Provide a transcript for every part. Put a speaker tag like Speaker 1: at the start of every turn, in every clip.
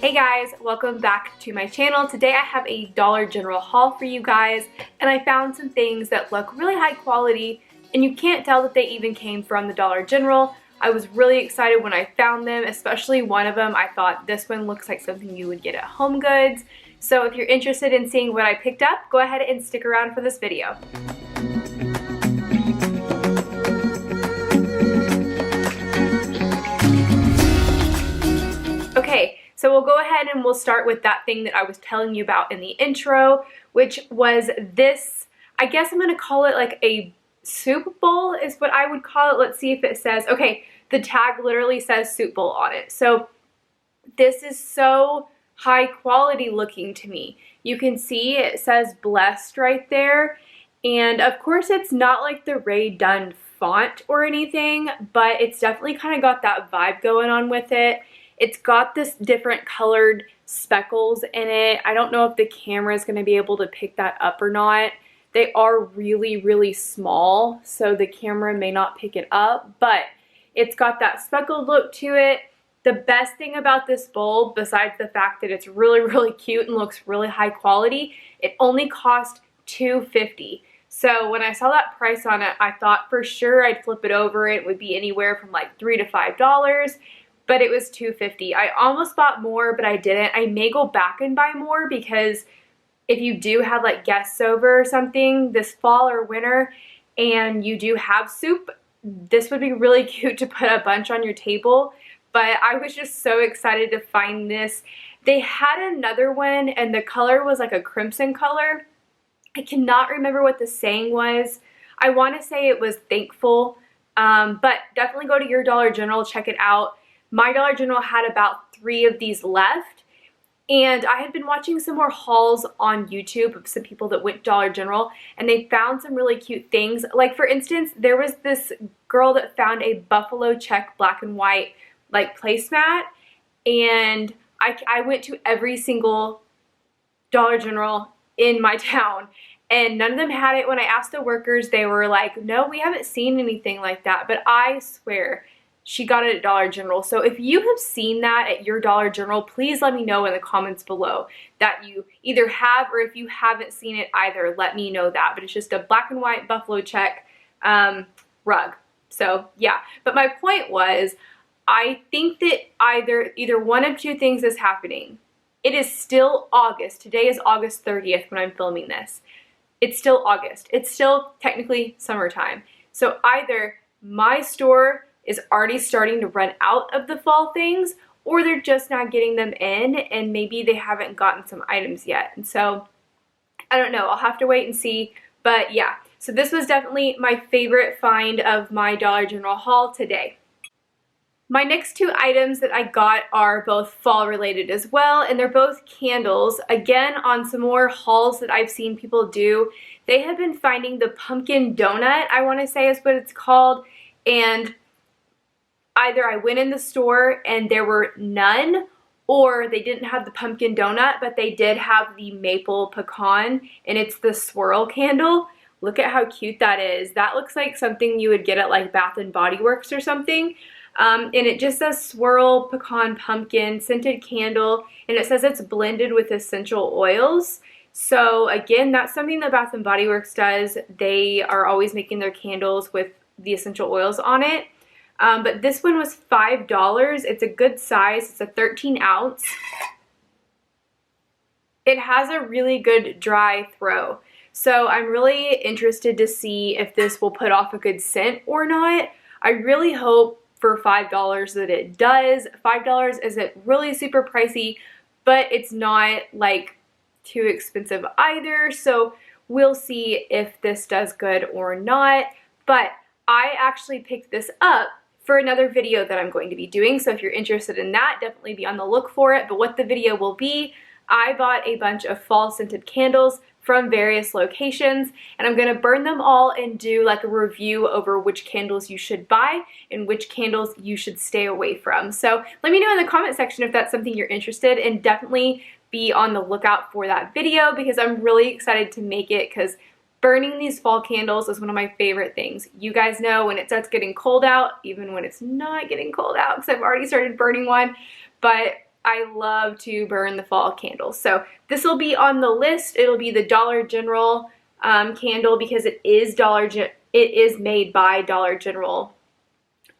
Speaker 1: Hey guys, welcome back to my channel. Today I have a Dollar General haul for you guys, and I found some things that look really high quality and you can't tell that they even came from the Dollar General. I was really excited when I found them, especially one of them. I thought this one looks like something you would get at Home Goods. So if you're interested in seeing what I picked up, go ahead and stick around for this video. Okay. So we'll go ahead and we'll start with that thing that I was telling you about in the intro, which was this, I guess I'm going to call it like a soup bowl is what I would call it. Let's see if it says, okay, the tag literally says soup bowl on it. So this is so high quality looking to me. You can see it says blessed right there. And of course it's not like the Ray Dunn font or anything, but it's definitely kind of got that vibe going on with it. It's got this different colored speckles in it. I don't know if the camera is going to be able to pick that up or not. They are really, really small, so the camera may not pick it up, but it's got that speckled look to it. The best thing about this bowl, besides the fact that it's really, really cute and looks really high quality, it only cost $2.50. So when I saw that price on it, I thought for sure I'd flip it over. It would be anywhere from like $3 to $5. But it was $2.50. I almost bought more, but I didn't. I may go back and buy more because if you do have like guests over or something this fall or winter and you do have soup, this would be really cute to put a bunch on your table. But I was just so excited to find this. They had another one and the color was like a crimson color. I cannot remember what the saying was. I want to say it was thankful, but definitely go to your Dollar General, check it out. My Dollar General had about 3 of these left, and I had been watching some more hauls on YouTube of some people that went to Dollar General, and they found some really cute things. Like for instance, there was this girl that found a buffalo check black and white like placemat, and I went to every single Dollar General in my town, and none of them had it. When I asked the workers, they were like, no, we haven't seen anything like that, but I swear, she got it at Dollar General. So if you have seen that at your Dollar General, please let me know in the comments below that you either have, or if you haven't seen it either, let me know that. But it's just a black and white buffalo check rug. So yeah, but my point was, I think that either one of two things is happening. It is still August. Today is August 30th when I'm filming this. It's still August. It's still technically summertime. So either my store is already starting to run out of the fall things, or they're just not getting them in and maybe they haven't gotten some items yet. And so I don't know, I'll have to wait and see. But yeah, so this was definitely my favorite find of my Dollar General haul today. My next 2 items that I got are both fall related as well, and they're both candles. Again, on some more hauls that I've seen people do, they have been finding the pumpkin donut, I want to say is what it's called, and either I went in the store and there were none, or they didn't have the pumpkin donut, but they did have the maple pecan, and it's the swirl candle. Look at how cute that is. That looks like something you would get at like Bath and Body Works or something. And it just says swirl pecan pumpkin scented candle, and it says it's blended with essential oils. So again, that's something that Bath and Body Works does. They are always making their candles with the essential oils on it. But this one was $5. It's a good size. It's a 13 ounce. It has a really good dry throw. So I'm really interested to see if this will put off a good scent or not. I really hope for $5 that it does. $5 isn't really super pricey, but it's not like too expensive either. So we'll see if this does good or not. But I actually picked this up for another video that I'm going to be doing. So if you're interested in that, definitely be on the look for it. But what the video will be, I bought a bunch of fall scented candles from various locations, and I'm gonna burn them all and do like a review over which candles you should buy and which candles you should stay away from. So let me know in the comment section if that's something you're interested in. Definitely be on the lookout for that video because I'm really excited to make it, because burning these fall candles is one of my favorite things. You guys know when it starts getting cold out, even when it's not getting cold out, because I've already started burning one, but I love to burn the fall candles. So this will be on the list. It'll be the Dollar General candle because it is made by Dollar General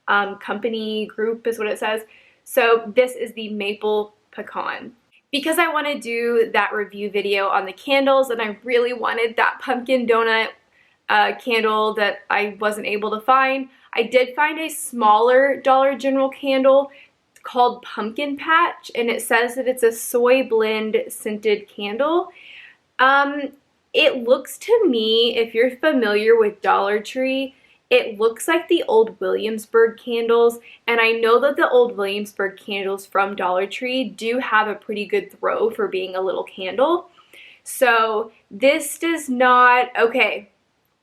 Speaker 1: company group is what it says. So this is the maple pecan. Because I want to do that review video on the candles and I really wanted that pumpkin donut candle that I wasn't able to find, I did find a smaller Dollar General candle called Pumpkin Patch, and it says that it's a soy blend scented candle. It looks to me, if you're familiar with Dollar Tree, it looks like the old Williamsburg candles, and I know that the old Williamsburg candles from Dollar Tree do have a pretty good throw for being a little candle. So this does not, okay,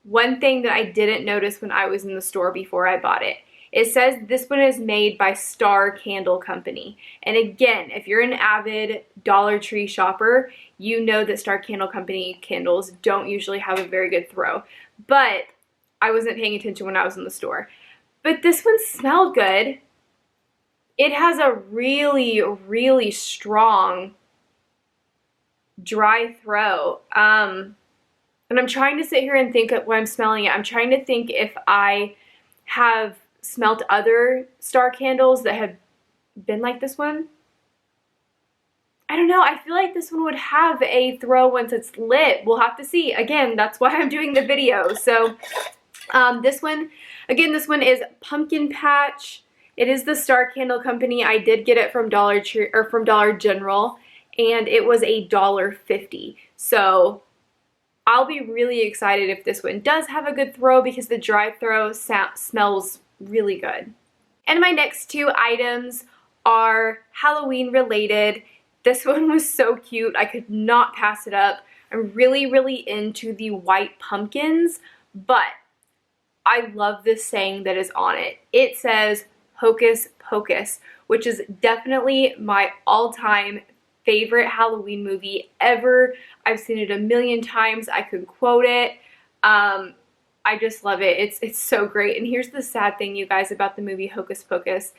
Speaker 1: one thing that I didn't notice when I was in the store before I bought it. It says this one is made by Star Candle Company. And again, if you're an avid Dollar Tree shopper, you know that Star Candle Company candles don't usually have a very good throw. But I wasn't paying attention when I was in the store. But this one smelled good. It has a really, really strong dry throw. And I'm trying to sit here and think of when I'm smelling it. I'm trying to think if I have smelt other Star candles that have been like this one. I don't know. I feel like this one would have a throw once it's lit. We'll have to see. Again, that's why I'm doing the video. So this one, again, this one is Pumpkin Patch. It is the Star Candle Company. I did get it from Dollar Tree or from Dollar General, and it was $1.50. So I'll be really excited if this one does have a good throw because the dry throw smells really good. And my next two items are Halloween related. This one was so cute. I could not pass it up. I'm really, really into the white pumpkins, but I love this saying that is on it. It says Hocus Pocus, which is definitely my all-time favorite Halloween movie ever. I've seen it a million times. I could quote it. I just love it. It's so great. And here's the sad thing, you guys, about the movie Hocus Pocus.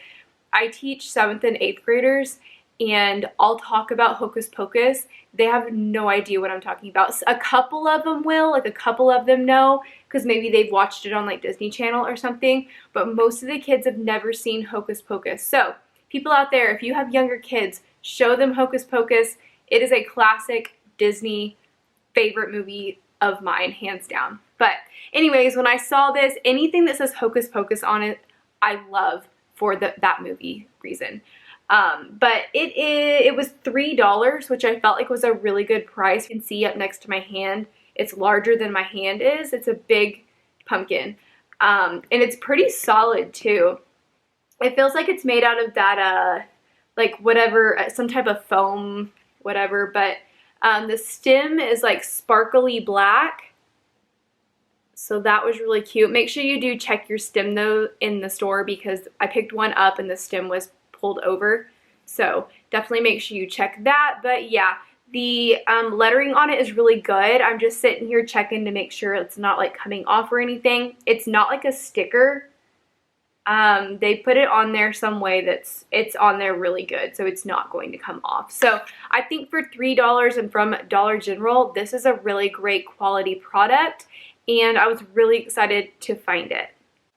Speaker 1: I teach 7th and 8th graders, and I'll talk about Hocus Pocus. They have no idea what I'm talking about. A couple of them will, like a couple of them know, because maybe they've watched it on like Disney Channel or something, but most of the kids have never seen Hocus Pocus. So people out there, if you have younger kids, show them Hocus Pocus. It is a classic Disney favorite movie of mine, hands down. But anyways, when I saw this, anything that says Hocus Pocus on it, I love for that movie reason. But it was $3, which I felt like was a really good price. You can see up next to my hand, it's larger than my hand is. It's a big pumpkin. And it's pretty solid too. It feels like it's made out of that, like whatever, some type of foam, whatever, but the stem is like sparkly black. So that was really cute. Make sure you do check your stem though in the store because I picked one up and the stem was pulled over. So definitely make sure you check that. But yeah, the lettering on it is really good. I'm just sitting here checking to make sure it's not like coming off or anything. It's not like a sticker. They put it on there some way it's on there really good, so it's not going to come off. So I think for $3 and from Dollar General, this is a really great quality product, and I was really excited to find it.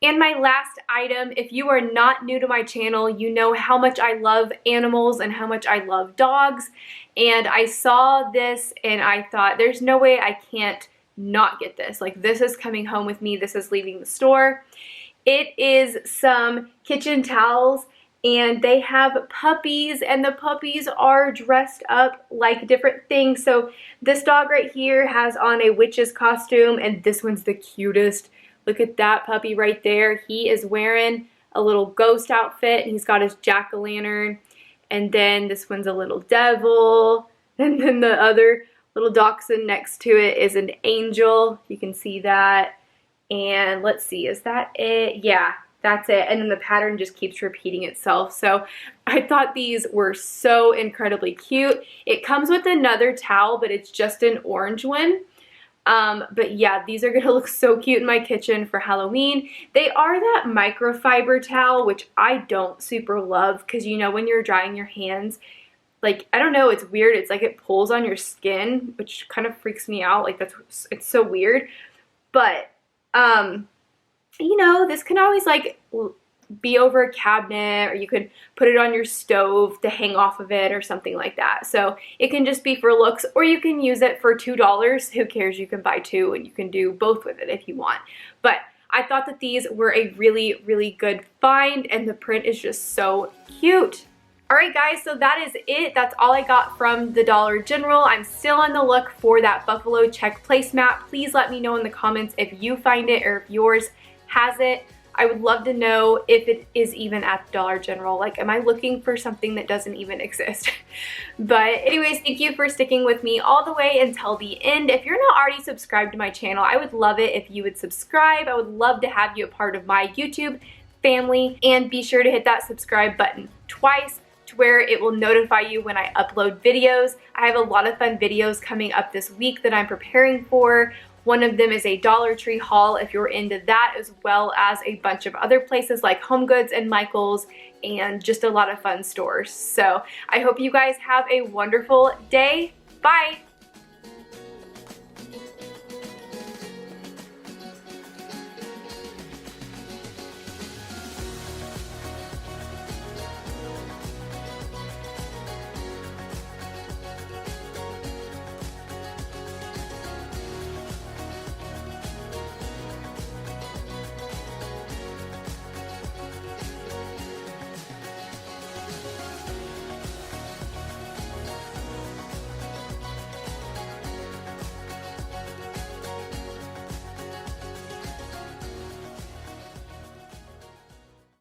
Speaker 1: And my last item, if you are not new to my channel, you know how much I love animals and how much I love dogs, and I saw this and I thought there's no way I can't not get this. Like, this is coming home with me. This is leaving the store. It is some kitchen towels, and they have puppies, and the puppies are dressed up like different things. So this dog right here has on a witch's costume, and this one's the cutest. Look at that puppy right there. He is wearing a little ghost outfit, and he's got his jack-o'-lantern. And then this one's a little devil, and then the other little dachshund next to it is an angel. You can see that. And let's see, is that it? Yeah, that's it. And then the pattern just keeps repeating itself. So I thought these were so incredibly cute. It comes with another towel, but it's just an orange one. But yeah, these are gonna look so cute in my kitchen for Halloween. They are that microfiber towel, which I don't super love because, you know, when you're drying your hands, like, I don't know, it's weird. It's like it pulls on your skin, which kind of freaks me out. Like it's so weird. But, you know, this can always like be over a cabinet, or you could put it on your stove to hang off of it or something like that. So it can just be for looks, or you can use it for $2. Who cares? You can buy two and you can do both with it if you want. But I thought that these were a really, really good find, and the print is just so cute. Alright guys, so that is it. That's all I got from the Dollar General. I'm still on the look for that buffalo check placemat. Please let me know in the comments if you find it or if yours has it. I would love to know if it is even at the Dollar General. Like, am I looking for something that doesn't even exist? But anyways, thank you for sticking with me all the way until the end. If you're not already subscribed to my channel, I would love it if you would subscribe. I would love to have you a part of my YouTube family, and be sure to hit that subscribe button twice to where it will notify you when I upload videos. I have a lot of fun videos coming up this week that I'm preparing for. One of them is a Dollar Tree haul if you're into that, as well as a bunch of other places like Home Goods and Michael's, and just a lot of fun stores. So I hope you guys have a wonderful day. Bye!